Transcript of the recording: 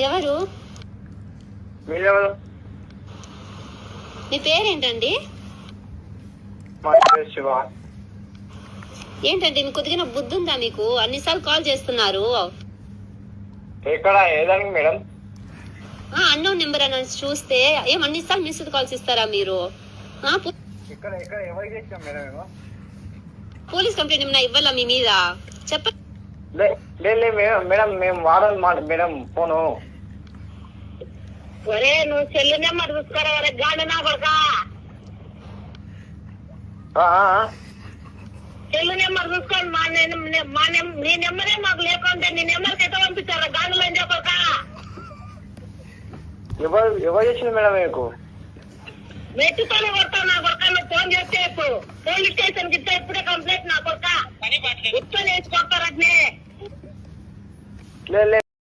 ఎవరు? మీరెవరు? మీ పేరేంటండి? మా పేరు శివ. ఏంటండి మీకు కొద్దిగా బుద్ధి ఉందా మీకు? అన్నిసార్లు కాల్ చేస్తున్నారు. ఎక్కడ ఏదానికి మేడం? అన్నోన్ నెంబర్ అని చూస్తే ఏం అన్నిసార్లు మిస్డ్ కాల్స్ ఇస్తారా మీరు? ఇక్కడ ఇక్కడ ఎవరికి చేసాం మేడం మేము? పోలీస్ కంప్లైంట్ ఏమైనా ఇవ్వాలా మీ మీద? చెప్పండి. మేడం మేము వాడాలి మేడం ఫోను. ఒరే నువ్వు సెల్లు నెంబర్ చూసుకోరా గాలి నా కొడుక. సెల్లు నెంబర్ చూసుకోండి. నీ నెంబరే మాకు లేకుంటే నీ నెంబర్కి ఎట్లా పంపించారా గాలిలో అని చెప్పక. ఎవరు చేసింది మేడం మీకు? మెట్టుతోనే కొడతావు నా కొడుక. నువ్వు ఫోన్ చేస్తే పోలీస్ స్టేషన్ కి ఇస్తే ఇప్పుడే కంప్లైంట్ నా కొడుక. ఇప్పుడే వేసి కొడతారట్నే. లేదు